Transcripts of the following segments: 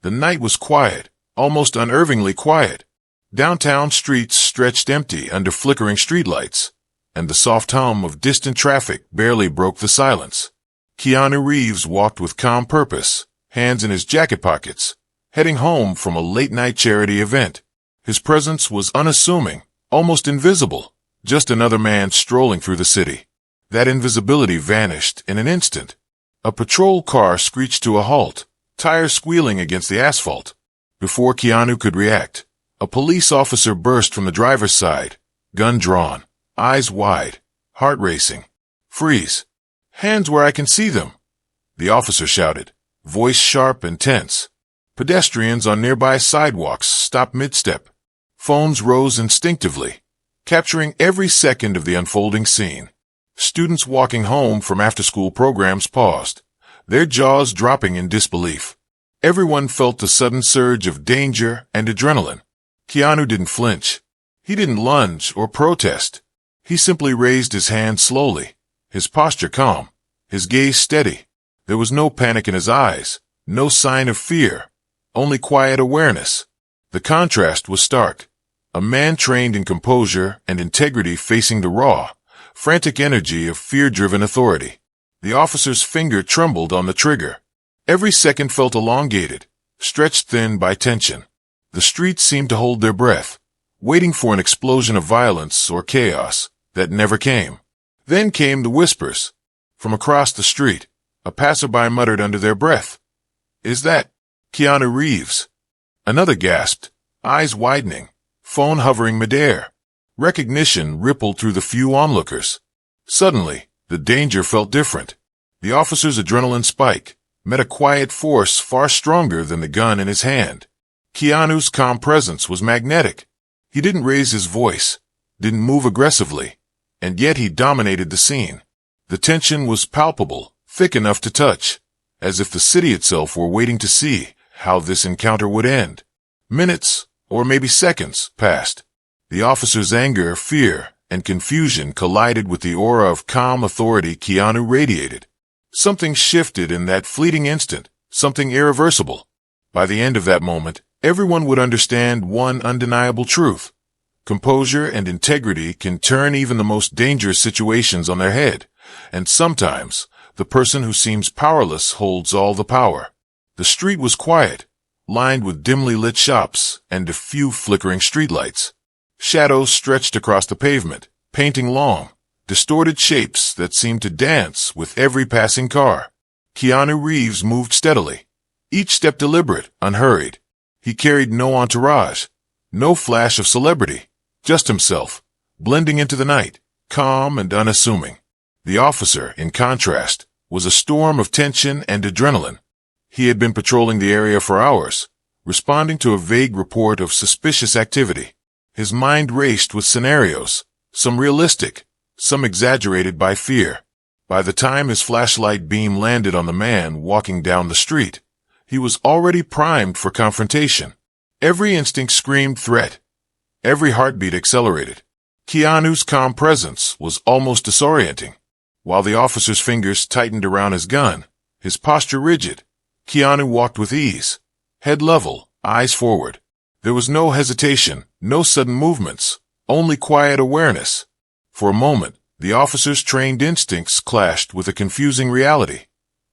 The night was quiet, almost unnervingly quiet. Downtown streets stretched empty under flickering streetlights, and the soft hum of distant traffic barely broke the silence. Keanu Reeves walked with calm purpose, hands in his jacket pockets, heading home from a late-night charity event. His presence was unassuming, almost invisible, just another man strolling through the city. That invisibility vanished in an instant. A patrol car screeched to a halt, tires squealing against the asphalt. Before Keanu could react, a police officer burst from the driver's side, gun drawn, eyes wide, heart racing. "Freeze! Hands where I can see them!" the officer shouted, voice sharp and tense. Pedestrians on nearby sidewalks stopped mid-step. Phones rose instinctively, capturing every second of the unfolding scene. Students walking home from after-school programs paused, their jaws dropping in disbelief. Everyone felt the sudden surge of danger and adrenaline. Keanu didn't flinch. He didn't lunge or protest. He simply raised his hand slowly, his posture calm, his gaze steady. There was no panic in his eyes, no sign of fear, only quiet awareness. The contrast was stark. A man trained in composure and integrity facing the raw, frantic energy of fear-driven authority. The officer's finger trembled on the trigger. Every second felt elongated, stretched thin by tension. The streets seemed to hold their breath, waiting for an explosion of violence or chaos that never came. Then came the whispers. From across the street, a passerby muttered under their breath, "Is that Keanu Reeves?" Another gasped, eyes widening, phone hovering midair. Recognition rippled through the few onlookers. Suddenly, the danger felt different. The officer's adrenaline spike met a quiet force far stronger than the gun in his hand. Keanu's calm presence was magnetic. He didn't raise his voice, didn't move aggressively, and yet he dominated the scene. The tension was palpable, thick enough to touch, as if the city itself were waiting to see how this encounter would end. Minutes, or maybe seconds, passed. The officer's anger, fear, and confusion collided with the aura of calm authority Keanu radiated. Something shifted in that fleeting instant, something irreversible. By the end of that moment, everyone would understand one undeniable truth. Composure and integrity can turn even the most dangerous situations on their head, and sometimes the person who seems powerless holds all the power. The street was quiet, lined with dimly lit shops and a few flickering streetlights. Shadows stretched across the pavement, painting long, distorted shapes that seemed to dance with every passing car. Keanu Reeves moved steadily, each step deliberate, unhurried. He carried no entourage, no flash of celebrity, just himself, blending into the night, calm and unassuming. The officer, in contrast, was a storm of tension and adrenaline. He had been patrolling the area for hours, responding to a vague report of suspicious activity. His mind raced with scenarios, some realistic, some exaggerated by fear. By the time his flashlight beam landed on the man walking down the street, he was already primed for confrontation. Every instinct screamed threat. Every heartbeat accelerated. Keanu's calm presence was almost disorienting. While the officer's fingers tightened around his gun, his posture rigid, Keanu walked with ease, head level, eyes forward. There was no hesitation, no sudden movements, only quiet awareness. For a moment, the officer's trained instincts clashed with a confusing reality.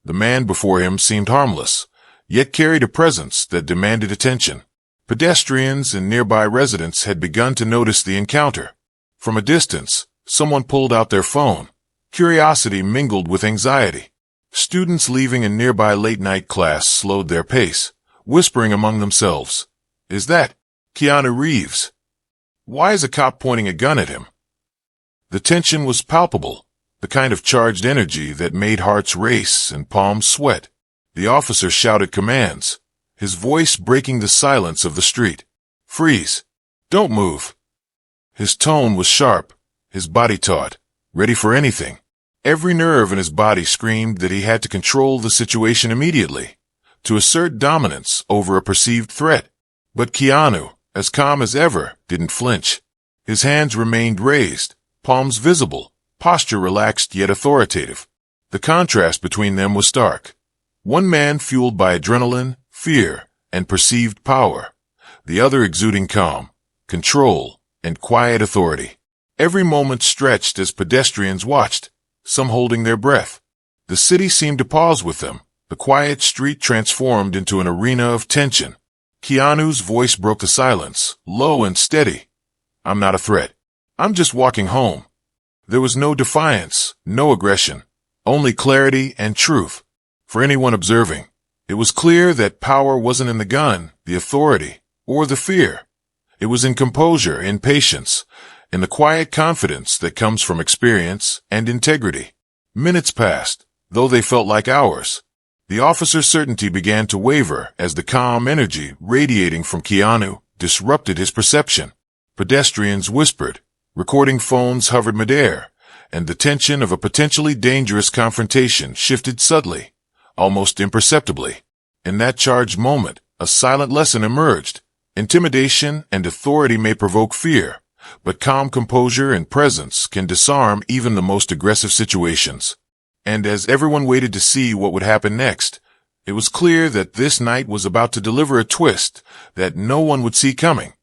The man before him seemed harmless, yet carried a presence that demanded attention. Pedestrians and nearby residents had begun to notice the encounter. From a distance, someone pulled out their phone. Curiosity mingled with anxiety. Students leaving a nearby late-night class slowed their pace, whispering among themselves, "Is that Keanu Reeves? Why is a cop pointing a gun at him?" The tension was palpable, the kind of charged energy that made hearts race and palms sweat. The officer shouted commands, his voice breaking the silence of the street. "Freeze! Don't move!" His tone was sharp, his body taut, ready for anything. Every nerve in his body screamed that he had to control the situation immediately, to assert dominance over a perceived threat. But Keanu, as calm as ever, didn't flinch. His hands remained raised, palms visible, posture relaxed yet authoritative. The contrast between them was stark. One man fueled by adrenaline, fear, and perceived power, the other exuding calm, control, and quiet authority. Every moment stretched as pedestrians watched, some holding their breath. The city seemed to pause with them. The quiet street transformed into an arena of tension. Keanu's voice broke the silence, low and steady. "I'm not a threat. I'm just walking home." There was no defiance, no aggression, only clarity and truth. For anyone observing, it was clear that power wasn't in the gun, the authority, or the fear. It was in composure, in patience, in the quiet confidence that comes from experience and integrity. Minutes passed, though they felt like hours. The officer's certainty began to waver as the calm energy radiating from Keanu disrupted his perception. Pedestrians whispered, recording phones hovered midair, and the tension of a potentially dangerous confrontation shifted subtly, almost imperceptibly. In that charged moment, a silent lesson emerged. Intimidation and authority may provoke fear, but calm composure and presence can disarm even the most aggressive situations. And as everyone waited to see what would happen next, it was clear that this night was about to deliver a twist that no one would see coming,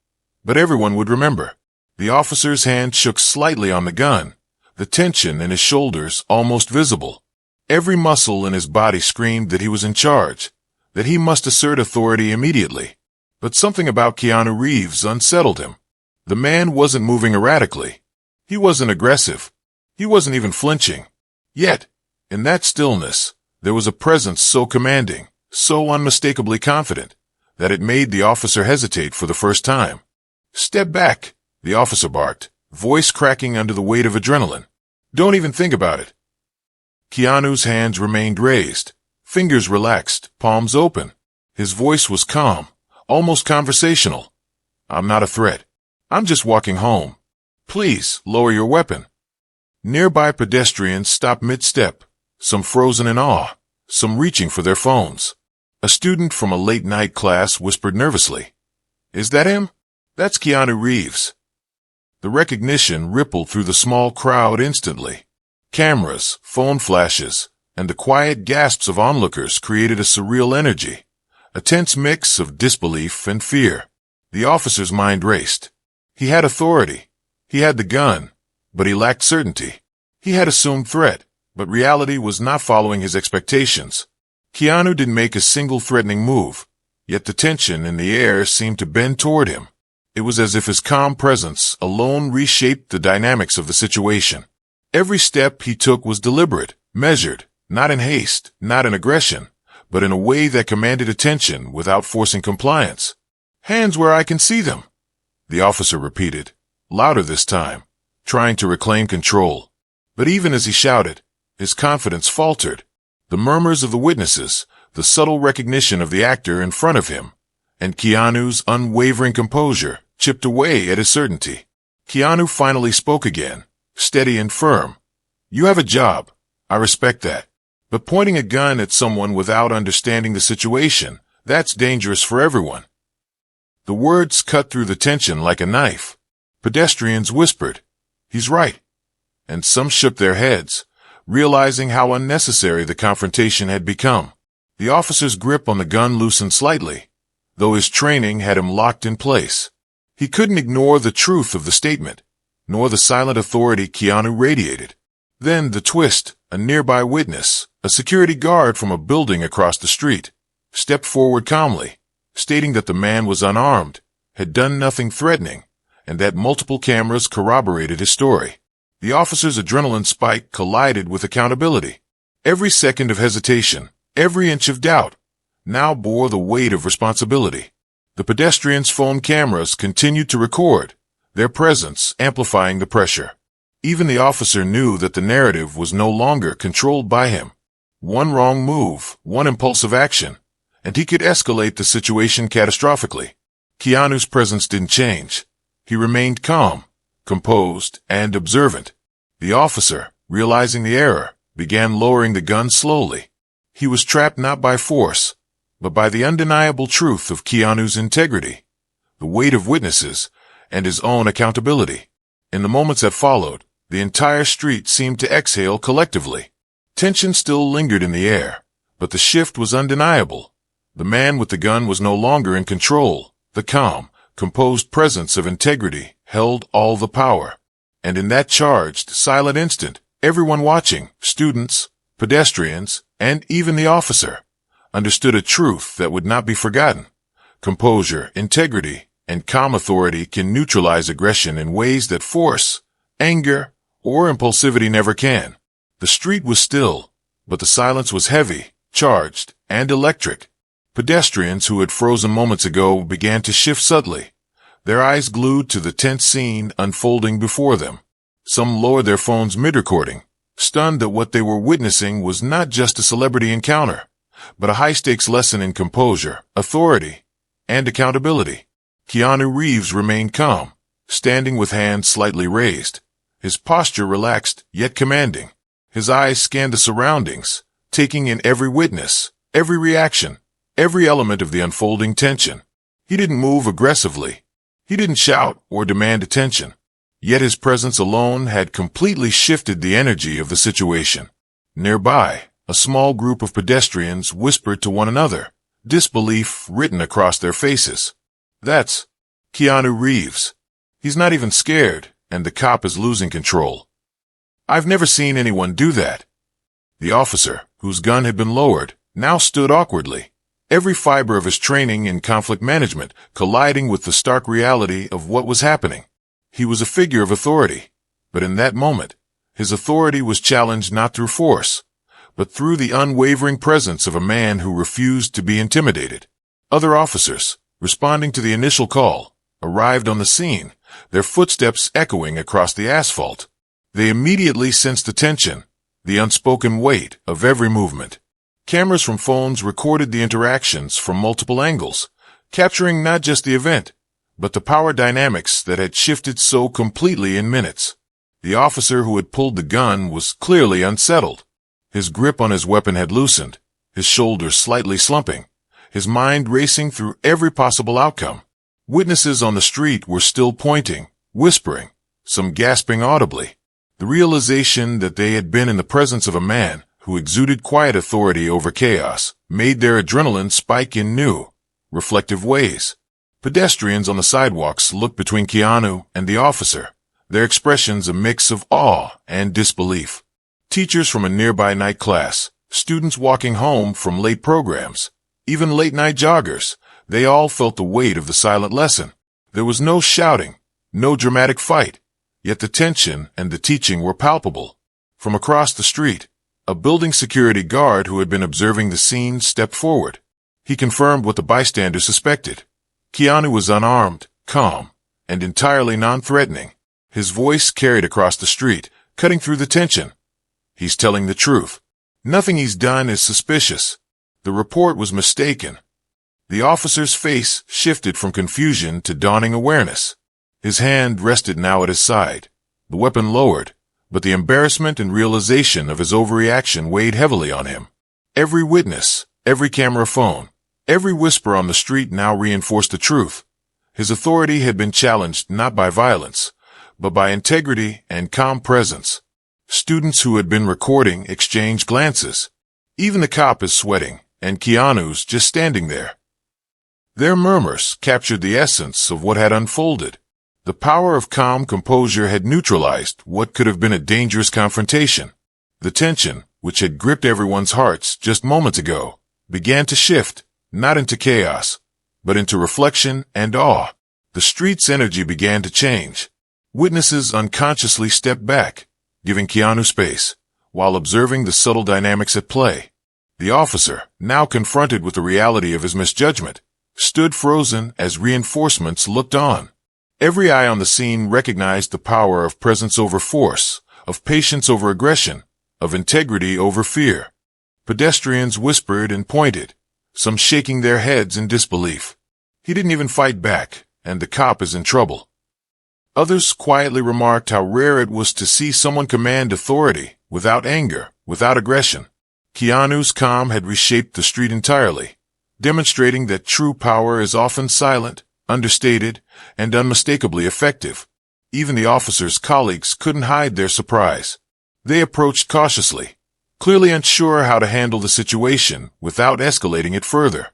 but everyone would remember. The officer's hand shook slightly on the gun, the tension in his shoulders almost visible. Every muscle in his body screamed that he was in charge, that he must assert authority immediately. But something about Keanu Reeves unsettled him. The man wasn't moving erratically. He wasn't aggressive. He wasn't even flinching. Yet, in that stillness, there was a presence so commanding, so unmistakably confident, that it made the officer hesitate for the first time. "Step back," the officer barked, voice cracking under the weight of adrenaline. "Don't even think about it." Keanu's hands remained raised, fingers relaxed, palms open. His voice was calm, almost conversational. "I'm not a threat. I'm just walking home. Please, lower your weapon." Nearby pedestrians stopped mid-step, some frozen in awe, some reaching for their phones. A student from a late-night class whispered nervously, "Is that him? That's Keanu Reeves." The recognition rippled through the small crowd instantly. Cameras, phone flashes, and the quiet gasps of onlookers created a surreal energy, a tense mix of disbelief and fear. The officer's mind raced. He had authority. He had the gun, but he lacked certainty. He had assumed threat, but reality was not following his expectations. Keanu didn't make a single threatening move, yet the tension in the air seemed to bend toward him. It was as if his calm presence alone reshaped the dynamics of the situation. Every step he took was deliberate, measured, not in haste, not in aggression, but in a way that commanded attention without forcing compliance. "Hands where I can see them," the officer repeated, louder this time, trying to reclaim control. But even as he shouted, his confidence faltered. The murmurs of the witnesses, the subtle recognition of the actor in front of him, and Keanu's unwavering composure chipped away at his certainty. Keanu finally spoke again, steady and firm. "You have a job. I respect that. But pointing a gun at someone without understanding the situation, that's dangerous for everyone." The words cut through the tension like a knife. Pedestrians whispered, "He's right." And some shook their heads, realizing how unnecessary the confrontation had become. The officer's grip on the gun loosened slightly, though his training had him locked in place. He couldn't ignore the truth of the statement, nor the silent authority Keanu radiated. Then the twist, a nearby witness, a security guard from a building across the street, stepped forward calmly, stating that the man was unarmed, had done nothing threatening, and that multiple cameras corroborated his story. The officer's adrenaline spike collided with accountability. Every second of hesitation, every inch of doubt, now bore the weight of responsibility. The pedestrians' phone cameras continued to record, their presence amplifying the pressure. Even the officer knew that the narrative was no longer controlled by him. One wrong move, one impulsive action, and he could escalate the situation catastrophically. Keanu's presence didn't change. He remained calm, composed, and observant. The officer, realizing the error, began lowering the gun slowly. He was trapped not by force, but by the undeniable truth of Keanu's integrity, the weight of witnesses, and his own accountability. In the moments that followed, the entire street seemed to exhale collectively. Tension still lingered in the air, but the shift was undeniable. The man with the gun was no longer in control. The calm, composed presence of integrity held all the power. And in that charged, silent instant, everyone watching, students, pedestrians, and even the officer, understood a truth that would not be forgotten. Composure, integrity, and calm authority can neutralize aggression in ways that force, anger, or impulsivity never can. The street was still, but the silence was heavy, charged, and electric. Pedestrians who had frozen moments ago began to shift subtly, their eyes glued to the tense scene unfolding before them. Some lowered their phones mid-recording, stunned that what they were witnessing was not just a celebrity encounter, but a high-stakes lesson in composure, authority, and accountability. Keanu Reeves remained calm, standing with hands slightly raised, his posture relaxed yet commanding. His eyes scanned the surroundings, taking in every witness, every reaction, every element of the unfolding tension. He didn't move aggressively. He didn't shout or demand attention. Yet his presence alone had completely shifted the energy of the situation. Nearby, a small group of pedestrians whispered to one another, disbelief written across their faces. That's Keanu Reeves. He's not even scared, and the cop is losing control. I've never seen anyone do that. The officer, whose gun had been lowered, now stood awkwardly, every fiber of his training in conflict management colliding with the stark reality of what was happening. He was a figure of authority, but in that moment, his authority was challenged not through force, but through the unwavering presence of a man who refused to be intimidated. Other officers, responding to the initial call, arrived on the scene, their footsteps echoing across the asphalt. They immediately sensed the tension, the unspoken weight of every movement. Cameras from phones recorded the interactions from multiple angles, capturing not just the event, but the power dynamics that had shifted so completely in minutes. The officer who had pulled the gun was clearly unsettled. His grip on his weapon had loosened, his shoulders slightly slumping, his mind racing through every possible outcome. Witnesses on the street were still pointing, whispering, some gasping audibly. The realization that they had been in the presence of a man who exuded quiet authority over chaos made their adrenaline spike in new, reflective ways. Pedestrians on the sidewalks looked between Keanu and the officer, their expressions a mix of awe and disbelief. Teachers from a nearby night class, students walking home from late programs, even late-night joggers, they all felt the weight of the silent lesson. There was no shouting, no dramatic fight, yet the tension and the teaching were palpable. From across the street, a building security guard who had been observing the scene stepped forward. He confirmed what the bystanders suspected. Keanu was unarmed, calm, and entirely non-threatening. His voice carried across the street, cutting through the tension. He's telling the truth. Nothing he's done is suspicious. The report was mistaken. The officer's face shifted from confusion to dawning awareness. His hand rested now at his side, the weapon lowered, but the embarrassment and realization of his overreaction weighed heavily on him. Every witness, every camera phone, every whisper on the street now reinforced the truth. His authority had been challenged not by violence, but by integrity and calm presence. Students who had been recording exchanged glances. Even the cop is sweating, and Keanu's just standing there. Their murmurs captured the essence of what had unfolded. The power of calm composure had neutralized what could have been a dangerous confrontation. The tension, which had gripped everyone's hearts just moments ago, began to shift, not into chaos, but into reflection and awe. The street's energy began to change. Witnesses unconsciously stepped back, giving Keanu space, while observing the subtle dynamics at play. The officer, now confronted with the reality of his misjudgment, stood frozen as reinforcements looked on. Every eye on the scene recognized the power of presence over force, of patience over aggression, of integrity over fear. Pedestrians whispered and pointed, some shaking their heads in disbelief. He didn't even fight back, and the cop is in trouble. Others quietly remarked how rare it was to see someone command authority, without anger, without aggression. Keanu's calm had reshaped the street entirely, demonstrating that true power is often silent, understated, and unmistakably effective. Even the officer's colleagues couldn't hide their surprise. They approached cautiously, clearly unsure how to handle the situation without escalating it further.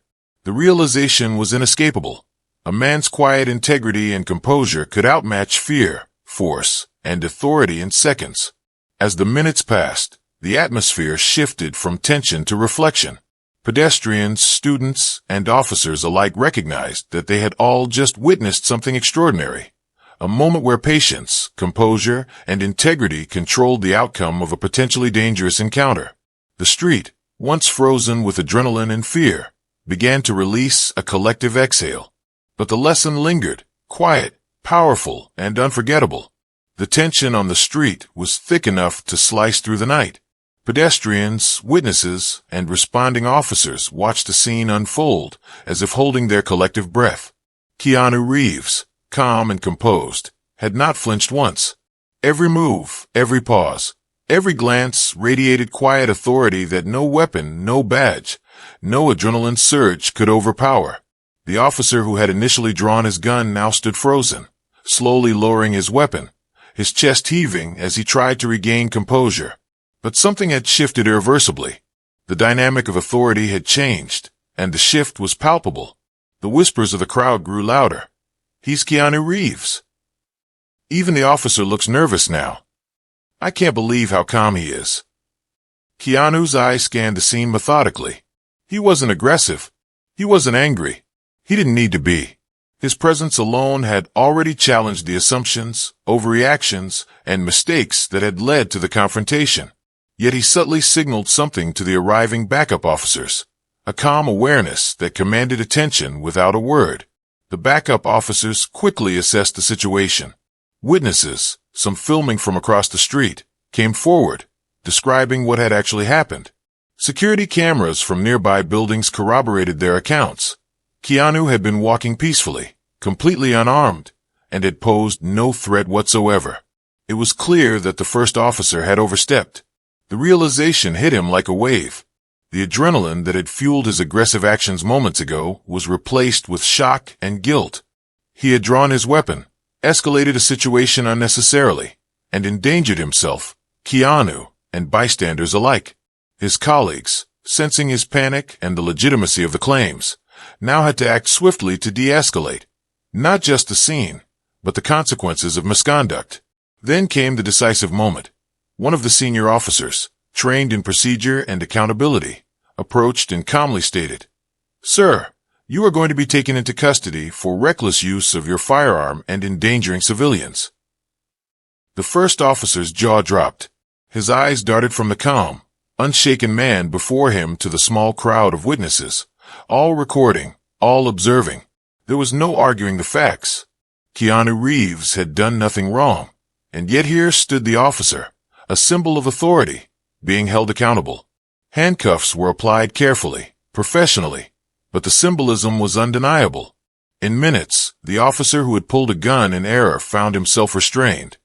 The realization was inescapable. A man's quiet integrity and composure could outmatch fear, force, and authority in seconds. As the minutes passed, the atmosphere shifted from tension to reflection. Pedestrians, students, and officers alike recognized that they had all just witnessed something extraordinary. A moment where patience, composure, and integrity controlled the outcome of a potentially dangerous encounter. The street, once frozen with adrenaline and fear, began to release a collective exhale. But the lesson lingered, quiet, powerful, and unforgettable. The tension on the street was thick enough to slice through the night. Pedestrians, witnesses, and responding officers watched the scene unfold as if holding their collective breath. Keanu Reeves, calm and composed, had not flinched once. Every move, every pause, every glance radiated quiet authority that no weapon, no badge, no adrenaline surge could overpower. The officer who had initially drawn his gun now stood frozen, slowly lowering his weapon, his chest heaving as he tried to regain composure. But something had shifted irreversibly. The dynamic of authority had changed, and the shift was palpable. The whispers of the crowd grew louder. "He's Keanu Reeves." Even the officer looks nervous now. "I can't believe how calm he is." Keanu's eyes scanned the scene methodically. He wasn't aggressive. He wasn't angry. He didn't need to be. His presence alone had already challenged the assumptions, overreactions, and mistakes that had led to the confrontation. Yet he subtly signaled something to the arriving backup officers, a calm awareness that commanded attention without a word. The backup officers quickly assessed the situation. Witnesses, some filming from across the street, came forward, describing what had actually happened. Security cameras from nearby buildings corroborated their accounts. Keanu had been walking peacefully, completely unarmed, and had posed no threat whatsoever. It was clear that the first officer had overstepped. The realization hit him like a wave. The adrenaline that had fueled his aggressive actions moments ago was replaced with shock and guilt. He had drawn his weapon, escalated a situation unnecessarily, and endangered himself, Keanu, and bystanders alike. His colleagues, sensing his panic and the legitimacy of the claims, now had to act swiftly to de-escalate. Not just the scene, but the consequences of misconduct. Then came the decisive moment. One of the senior officers, trained in procedure and accountability, approached and calmly stated, "Sir, you are going to be taken into custody for reckless use of your firearm and endangering civilians." The first officer's jaw dropped. His eyes darted from the calm, unshaken man before him to the small crowd of witnesses, all recording, all observing. There was no arguing the facts. Keanu Reeves had done nothing wrong, and yet here stood the officer, a symbol of authority, being held accountable. Handcuffs were applied carefully, professionally, but the symbolism was undeniable. In minutes, the officer who had pulled a gun in error found himself restrained,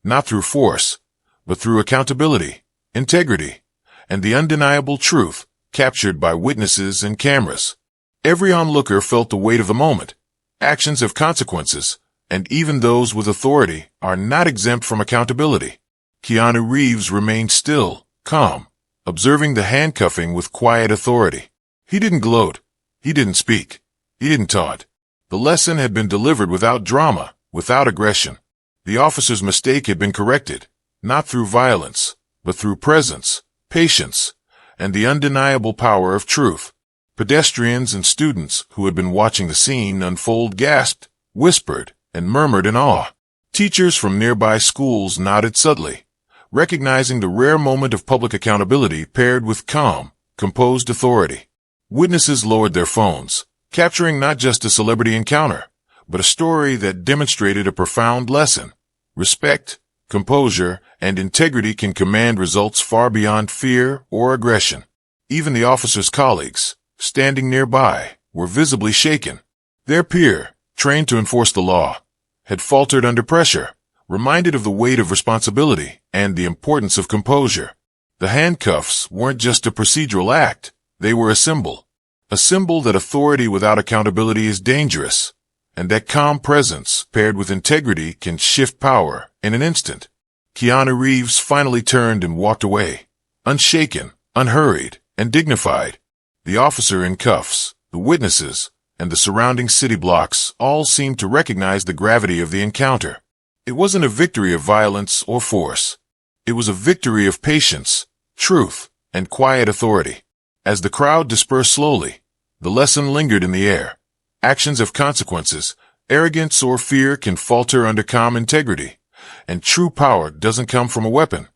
not through force, but through accountability, integrity, and the undeniable truth captured by witnesses and cameras. Every onlooker felt the weight of the moment. Actions have consequences, and even those with authority are not exempt from accountability. Keanu Reeves remained still, calm, observing the handcuffing with quiet authority. He didn't gloat. He didn't speak. He didn't taunt. The lesson had been delivered without drama, without aggression. The officer's mistake had been corrected, not through violence, but through presence, patience, and the undeniable power of truth. Pedestrians and students who had been watching the scene unfold gasped, whispered, and murmured in awe. Teachers from nearby schools nodded subtly, recognizing the rare moment of public accountability paired with calm, composed authority. Witnesses lowered their phones, capturing not just a celebrity encounter, but a story that demonstrated a profound lesson. Respect, composure, and integrity can command results far beyond fear or aggression. Even the officer's colleagues, standing nearby, were visibly shaken. Their peer, trained to enforce the law, had faltered under pressure, reminded of the weight of responsibility and the importance of composure. The handcuffs weren't just a procedural act, they were a symbol that authority without accountability is dangerous, and that calm presence paired with integrity can shift power in an instant. Keanu Reeves finally turned and walked away, unshaken, unhurried, and dignified. The officer in cuffs, the witnesses, and the surrounding city blocks all seemed to recognize the gravity of the encounter. It wasn't a victory of violence or force. It was a victory of patience, truth, and quiet authority. As the crowd dispersed slowly, the lesson lingered in the air. Actions have consequences. Arrogance or fear can falter under calm integrity. And true power doesn't come from a weapon.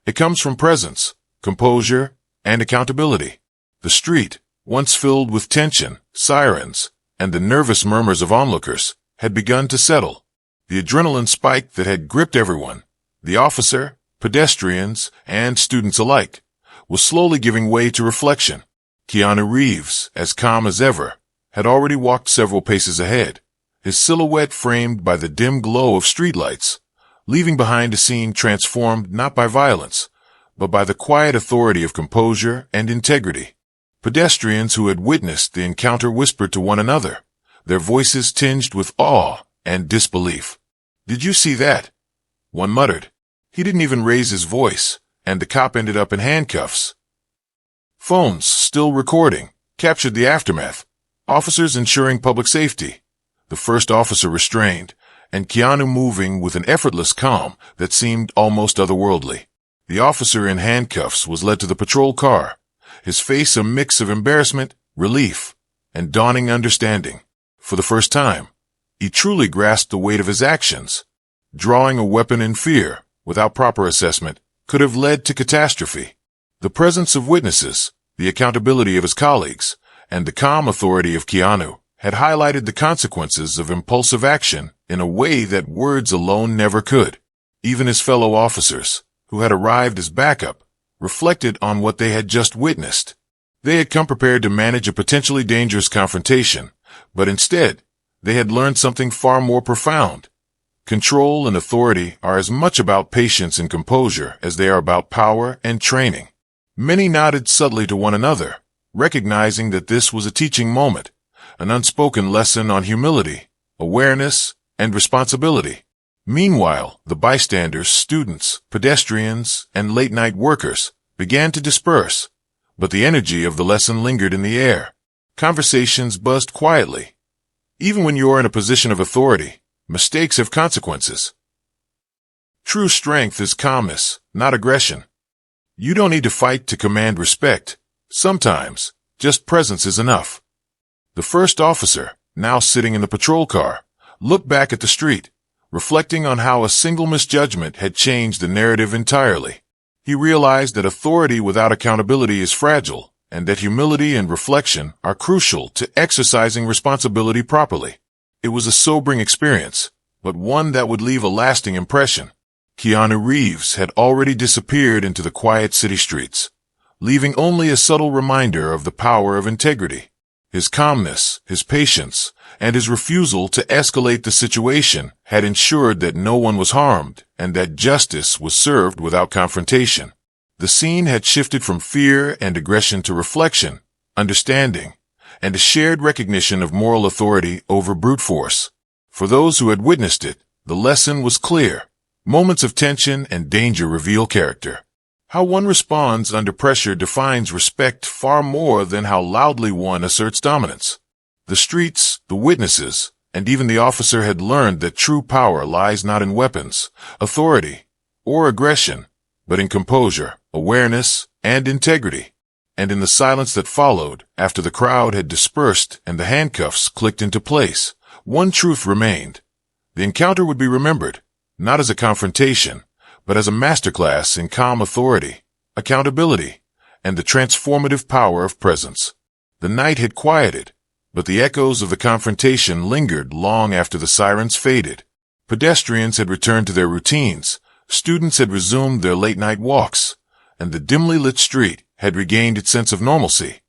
It comes from presence, composure, and accountability. The street, once filled with tension, sirens, and the nervous murmurs of onlookers, had begun to settle. The adrenaline spike that had gripped everyone, the officer, pedestrians, and students alike, was slowly giving way to reflection. Keanu Reeves, as calm as ever, had already walked several paces ahead, his silhouette framed by the dim glow of streetlights, leaving behind a scene transformed not by violence, but by the quiet authority of composure and integrity. Pedestrians who had witnessed the encounter whispered to one another, their voices tinged with awe and disbelief. "Did you see that?" one muttered. "He didn't even raise his voice, and the cop ended up in handcuffs." Phones, still recording, captured the aftermath. Officers ensuring public safety. The first officer restrained, and Keanu moving with an effortless calm that seemed almost otherworldly. The officer in handcuffs was led to the patrol car, his face a mix of embarrassment, relief, and dawning understanding. For the first time, he truly grasped the weight of his actions. Drawing a weapon in fear, without proper assessment, could have led to catastrophe. The presence of witnesses, the accountability of his colleagues, and the calm authority of Keanu had highlighted the consequences of impulsive action in a way that words alone never could. Even his fellow officers, who had arrived as backup, reflected on what they had just witnessed. They had come prepared to manage a potentially dangerous confrontation, but instead, they had learned something far more profound. Control and authority are as much about patience and composure as they are about power and training. Many nodded subtly to one another, recognizing that this was a teaching moment, an unspoken lesson on humility, awareness, and responsibility. Meanwhile, the bystanders, students, pedestrians, and late-night workers began to disperse, but the energy of the lesson lingered in the air. Conversations buzzed quietly. Even when you are in a position of authority, mistakes have consequences. True strength is calmness, not aggression. You don't need to fight to command respect. Sometimes, just presence is enough. The first officer, now sitting in the patrol car, looked back at the street, reflecting on how a single misjudgment had changed the narrative entirely. He realized that authority without accountability is fragile, and that humility and reflection are crucial to exercising responsibility properly. It was a sobering experience, but one that would leave a lasting impression. Keanu Reeves had already disappeared into the quiet city streets, leaving only a subtle reminder of the power of integrity. His calmness, his patience, and his refusal to escalate the situation had ensured that no one was harmed and that justice was served without confrontation. The scene had shifted from fear and aggression to reflection, understanding, and a shared recognition of moral authority over brute force. For those who had witnessed it, the lesson was clear. Moments of tension and danger reveal character. How one responds under pressure defines respect far more than how loudly one asserts dominance. The streets, the witnesses, and even the officer had learned that true power lies not in weapons, authority, or aggression, but in composure, awareness, and integrity. And in the silence that followed, after the crowd had dispersed and the handcuffs clicked into place, one truth remained. The encounter would be remembered, not as a confrontation, but as a masterclass in calm authority, accountability, and the transformative power of presence. The night had quieted, but the echoes of the confrontation lingered long after the sirens faded. Pedestrians had returned to their routines, students had resumed their late-night walks, and the dimly lit street had regained its sense of normalcy.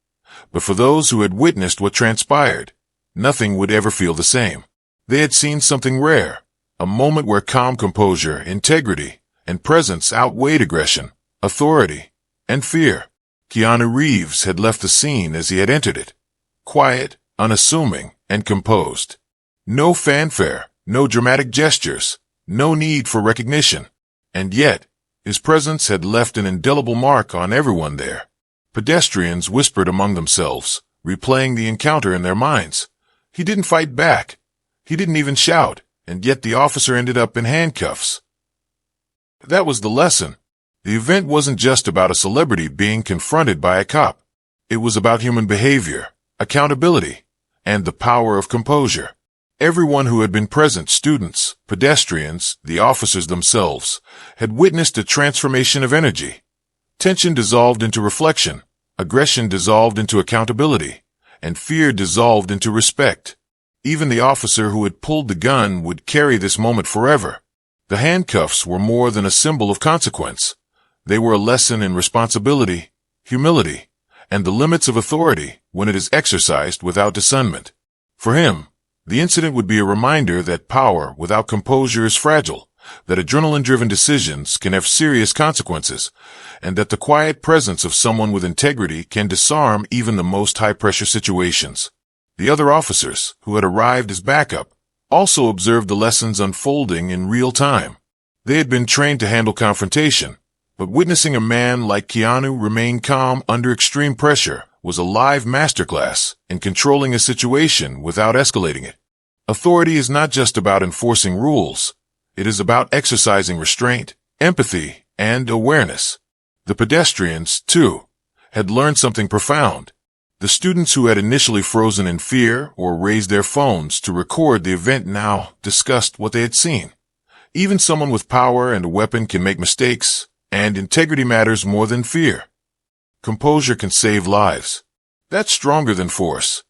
But for those who had witnessed what transpired, nothing would ever feel the same. They had seen something rare, a moment where calm composure, integrity, and presence outweighed aggression, authority, and fear. Keanu Reeves had left the scene as he had entered it, quiet, unassuming, and composed. No fanfare, no dramatic gestures, no need for recognition. And yet, his presence had left an indelible mark on everyone there. Pedestrians whispered among themselves, replaying the encounter in their minds. He didn't fight back. He didn't even shout, and yet the officer ended up in handcuffs. That was the lesson. The event wasn't just about a celebrity being confronted by a cop. It was about human behavior, accountability, and the power of composure. Everyone who had been present, students, pedestrians, the officers themselves, had witnessed a transformation of energy. Tension dissolved into reflection, aggression dissolved into accountability, and fear dissolved into respect. Even the officer who had pulled the gun would carry this moment forever. The handcuffs were more than a symbol of consequence. They were a lesson in responsibility, humility, and the limits of authority when it is exercised without discernment. For him, the incident would be a reminder that power without composure is fragile, that adrenaline-driven decisions can have serious consequences, and that the quiet presence of someone with integrity can disarm even the most high-pressure situations. The other officers, who had arrived as backup, also observed the lessons unfolding in real time. They had been trained to handle confrontation, but witnessing a man like Keanu remain calm under extreme pressure was a live masterclass in controlling a situation without escalating it. Authority is not just about enforcing rules. It is about exercising restraint, empathy, and awareness. The pedestrians, too, had learned something profound. The students who had initially frozen in fear or raised their phones to record the event now discussed what they had seen. Even someone with power and a weapon can make mistakes, and integrity matters more than fear. Composure can save lives. That's stronger than force.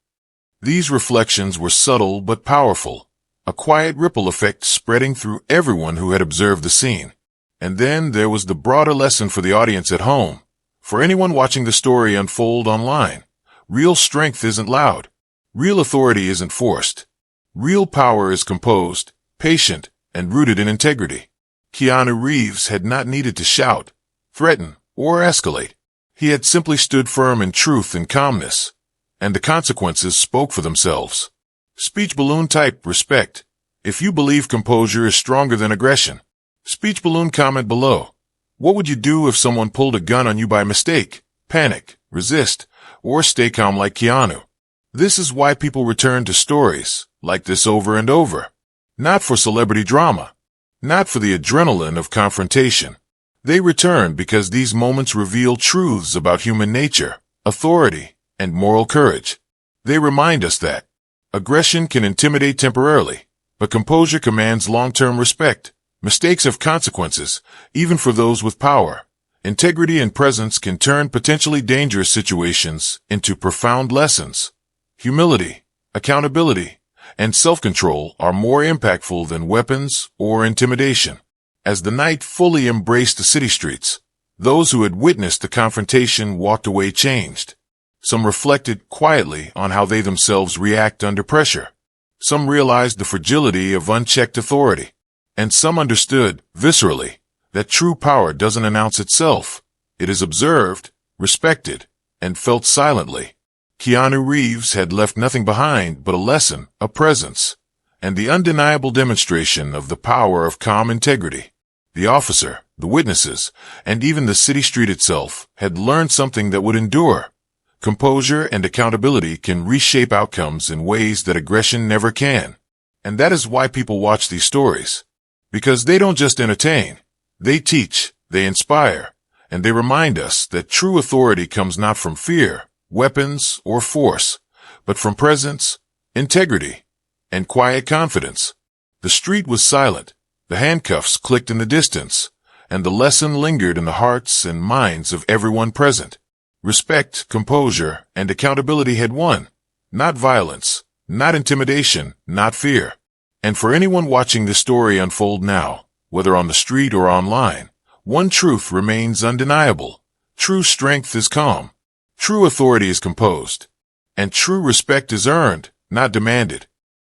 These reflections were subtle but powerful, a quiet ripple effect spreading through everyone who had observed the scene. And then there was the broader lesson for the audience at home. For anyone watching the story unfold online, real strength isn't loud. Real authority isn't forced. Real power is composed, patient, and rooted in integrity. Keanu Reeves had not needed to shout, threaten, or escalate. He had simply stood firm in truth and calmness, and the consequences spoke for themselves. Speech balloon type respect. If you believe composure is stronger than aggression. Speech balloon comment below. What would you do if someone pulled a gun on you by mistake? Panic, resist, or stay calm like Keanu? This is why people return to stories like this over and over. Not for celebrity drama. Not for the adrenaline of confrontation. They return because these moments reveal truths about human nature, authority, and moral courage. They remind us that aggression can intimidate temporarily, but composure commands long-term respect. Mistakes have consequences, even for those with power. Integrity and presence can turn potentially dangerous situations into profound lessons. Humility, accountability, and self-control are more impactful than weapons or intimidation. As the night fully embraced the city streets, those who had witnessed the confrontation walked away changed. Some reflected quietly on how they themselves react under pressure. Some realized the fragility of unchecked authority. And some understood, viscerally, that true power doesn't announce itself. It is observed, respected, and felt silently. Keanu Reeves had left nothing behind but a lesson, a presence, and the undeniable demonstration of the power of calm integrity. The officer, the witnesses, and even the city street itself had learned something that would endure. Composure and accountability can reshape outcomes in ways that aggression never can. And that is why people watch these stories. Because they don't just entertain. They teach, they inspire, and they remind us that true authority comes not from fear, weapons, or force, but from presence, integrity, and quiet confidence. The street was silent, the handcuffs clicked in the distance, and the lesson lingered in the hearts and minds of everyone present. Respect, composure, and accountability had won. Not violence, not intimidation, not fear. And for anyone watching this story unfold now, whether on the street or online, one truth remains undeniable. True strength is calm. True authority is composed. And true respect is earned, not demanded.